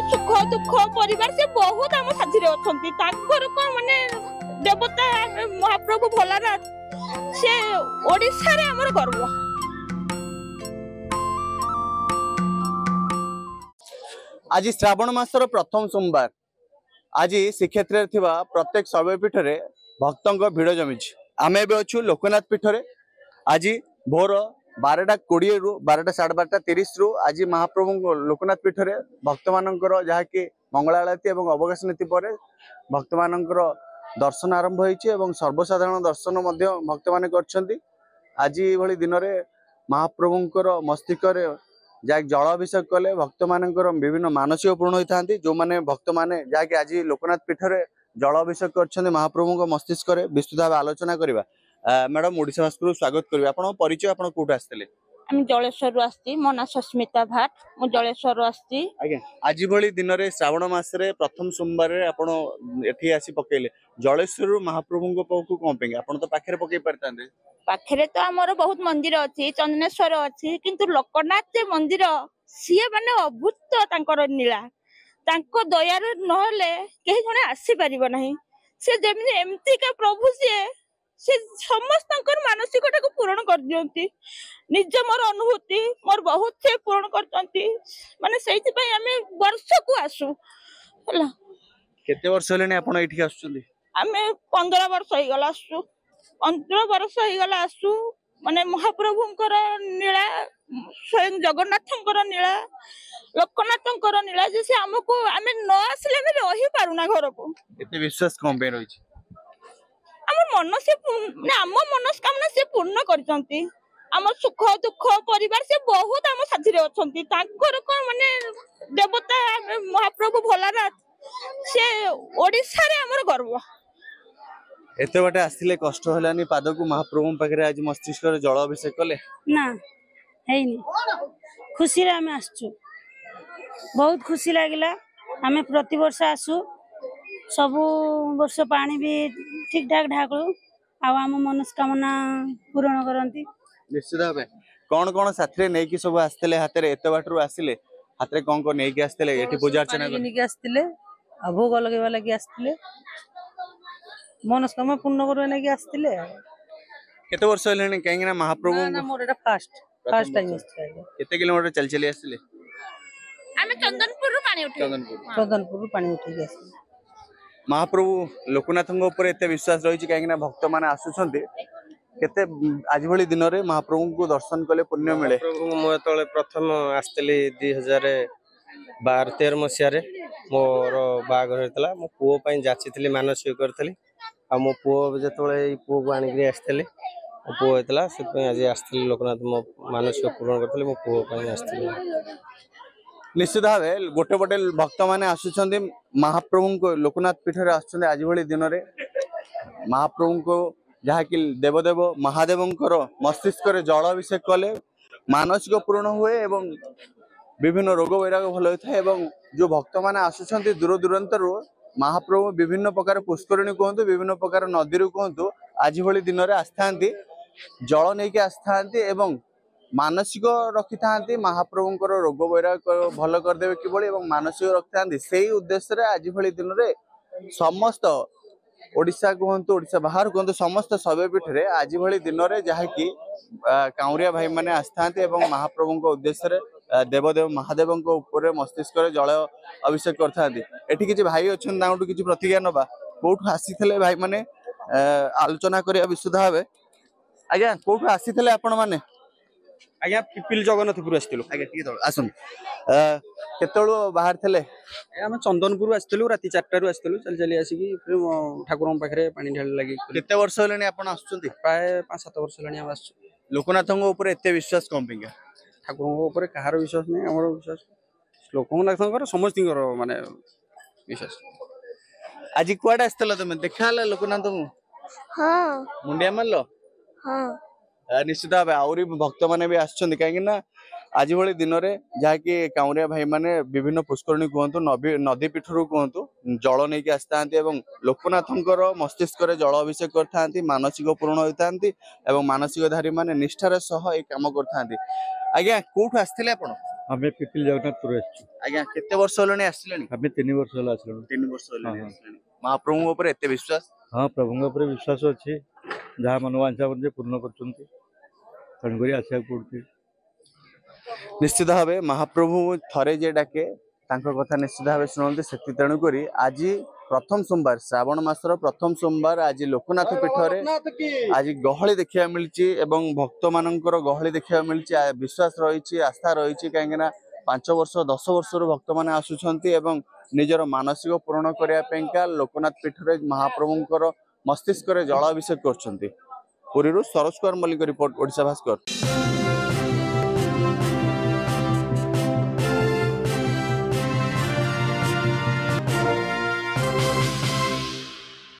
सुख दुख परिवार से बहुत आम साथी अच्छा माने देवता महाप्रभु भोलानाथ से ओडिशा रे हमर गर्व। आज श्रावण मासर प्रथम सोमवार आज श्रीक्षेत्र थिबा प्रत्येक शैवपीठ रे भक्तों भिड़ जमी आम ए अच्छु लोकनाथ पीठ रे आज भोर 12:20 रु 12:30 रु आज महाप्रभु लोकनाथ पीठ रे भक्त मानकर जहाँकि मंगला आरती और अवकाश नीति पर भक्त मानकर दर्शन आरंभ होइछि एवं सर्वसाधारण दर्शन मध्य भक्त माने करछन्ति। आज भली दिन रे महाप्रभुंकर मस्तिष्क रे जहाँकि जल अभिषेक कले भक्त मानकर विभिन्न मानसिक पूर्ण होता जो मैंने भक्त माने जहाँकि आज लोकनाथ पीठ रे जल अभिषेक कर महाप्रभु मस्तिष्क रे विस्तृत भाव आलोचना करवा। मैडम ओडिशा भास्कर स्वागत करिवे आपण परिचय आपण कोठा आस्तेले? हम जलेश्वर आस्ती मो ना सस्मिता भाट मो जलेश्वर आस्ती। आज्ञा आज भली दिन रे श्रावण मास रे प्रथम सोमवार रे आपण एठी आसी पकेले जलेश्वर महाप्रभु को पाखु कोन पेंगे आपण तो पाखरे पके परतांदे? पाखरे तो हमर बहुत मंदिर अछि चंदनेश्वर अछि किंतु लोकनाथ मंदिर सिए माने अभूत तांकर नीला तांको दयार नहले केही जने आसी परिबो नाही। से जेमि एमती का प्रभु से समस्त मानसिकता को पूर्ण कर दियंती निज मोर अनुभूति मोर बहुत से पूर्ण करचंती माने सेति पई हमें वर्ष को आसु हला। केते वर्ष लेने आपण एठी आसुचंदी? हमें 15 वर्ष हो गला आसु 15 वर्ष हो गला आसु माने महाप्रभुंकर नीला स्वयं जगन्नाथंकर नीला लोकनाथंकर नीला जे से हमको हमें न आसले में रही पारुना घर को एते विश्वास कम पे रही मन से आम मनस्कामना से पूर्ण करचंती आम सुख दुख परिवार से बहुत आम साथी अच्छा माने देवता महाप्रभु भोलानाथ से ओडिशा रे हमर गर्व। एते बाटे आस्तिले कष्ट हलानी पाद को महाप्रभु पाखरे आज मस्तिष्क रे जल अभिषेक कले ना हेनी खुशी रे हम आसछु बहुत खुशी लागिला। हमें प्रति वर्ष आसु सब वर्ष पानी भी ठीक ठाक ढाकलु आम मनस्कामना पूर्ण करती। निश्चित भाव कौन कौन साथी नहीं कि सब आसते हाथ में एत बाटर आसिले हाथ में कौन कौन नहीं आसते ये पूजा अर्चना आसते भोग लगेवा लगी आसते मनस्कामना पूर्ण करवा लगी आसते। केते वर्ष हेलेनी कहीं ना महाप्रभु मोर एटा फर्स्ट टाइम केते किलोमीटर चल चली आसले? हमें चंदनपुर पानी उठे आसले। महाप्रभु लोकनाथ ऊपर एते विश्वास रही कहीं भक्त मैंने आसुंट केते आज भली दिन रे महाप्रभु को दर्शन कले पुण्य मिले? महाप्रभु मो तले प्रथम आस्तली 2012-13 मसिया रे मोर बागर हेतला मो पुओ पई जाचितली मानसिक करथली आ मो पुओ जेतले ई पुओ को आनिकरी आस्तले मो पुओ हेतला से पई आज आस्तली लोकनाथ मो मानसिक पूर्ण करथली मो पुओ पई आस्तली। निश्चित भाव गोटे गोटे भक्त मैंने आसुंट महाप्रभु को लोकनाथ पीठ रे आसुंट आज भली दिन रे महाप्रभु को जहाँकि देवदेव महादेवंकर मस्तिष्क रे जल अभिषेक कले मानसिक पूर्ण हुए एवं विभिन्न रोग वैराग भल होता है एवं जो भक्त मैंने आसुंट दूर दूरांतर महाप्रभु विभिन्न प्रकार पुष्करणी कहतु विभिन्न प्रकार नदी कहतु आज भली दिन रे आस्था जल नहीं आस्था एवं मानसिक रखि था महाप्रभुंकर रोग वैराग भल करदे किभली एवं मानसिक रखि था से उद्देश्य रे आज भली दिन रे समस्त ओडिशा कहतु ओडिशा बाहर कहतु समस्त शैवपीठ रे आज भली दिन रे जहाँकि काउरिया भाई माने आस्था एवं महाप्रभु उद्देश्य रे देवदेव महादेव ऊपर मस्तिष्क रे जल अभिषेक करथांती। किछि भाई अछन तांटू किछि प्रतिज्ञा नबा कोठु आसीथिले भाई माने आलोचना करिया विशुद्ध भाबे। आज्ञा कोठु आसीथिले आपण माने? आज्ञा पिपिल जगन्नाथपुर आस्तिलु। आज्ञा ठीक है आसुन केतळो बाहर थिले? हम चंदनपुर आस्तिलु राती 4टा रु आस्तिलु चल चली आसीकी फिर ठाकुरन पाखरे पानी ढाल लागि। केते वर्ष होलेनी आपण आसुचंती? प्राय 5-7 वर्ष होलानी हम आसु। लोकनाथंग ऊपर एते विश्वास कम पिंगा? ठाकुरन ऊपर कहार विश्वास नै हमर विश्वास लोकनाथंकर समस्तिंकर माने विश्वास। आज कुआडा आस्तला तमे देखाला लोकनाथ मु? हां मुंडिया मारलो? हां निश्चित भाव आउरी भक्त माने भी आछछन्ती काहे ना आज भली दिन रे जहाँकि काउरिया भाई माने विभिन्न पुष्करणी कहतु नदी पीठरू कहतु जल नहीं आसता लोकनाथंकर मस्तिष्क रे जल अभिषेक करथांती मानसिक पूर्ण होता मानसिक धारी माने निष्ठार सह ए काम करथांती। आज्ञा कोठु आस्थिले आपण? आमे पिपिल जगन्नाथपुर आसଛୁ आज्ञा केते वर्ष होलनी आसिलेनी आमे 3 वर्ष होला आसलु 3 वर्ष होलनी हाँ। आसिलेनी महाप्रभु ऊपर एते विश्वास हाँ प्रभुଙ୍କ ଉପରେ विश्वास ଅଛି ଯାହା मनोवांछा जे पूर्ण करछंती तणगरी आशा पड़ती निश्चित भावे महाप्रभु थरे जे डाके तांको कथा निश्चित भावे शुणते से तेणु करी आज प्रथम सोमवार श्रावण मासर प्रथम सोमवार आज लोकनाथ पीठरे आज गहली देखा मिली एवं भक्त मानकर गहली देखा मिली विश्वास रही आस्था रही कहीं 5 वर्ष 10 वर्ष भक्त मैंने आसुंच निजर मानसिक पूरण करने लोकनाथ पीठरे महाप्रभुंकर मस्तिष्क जलाभिषेक कर सरोज कुमार मल्लिक रिपोर्ट ओडिशा भास्कर।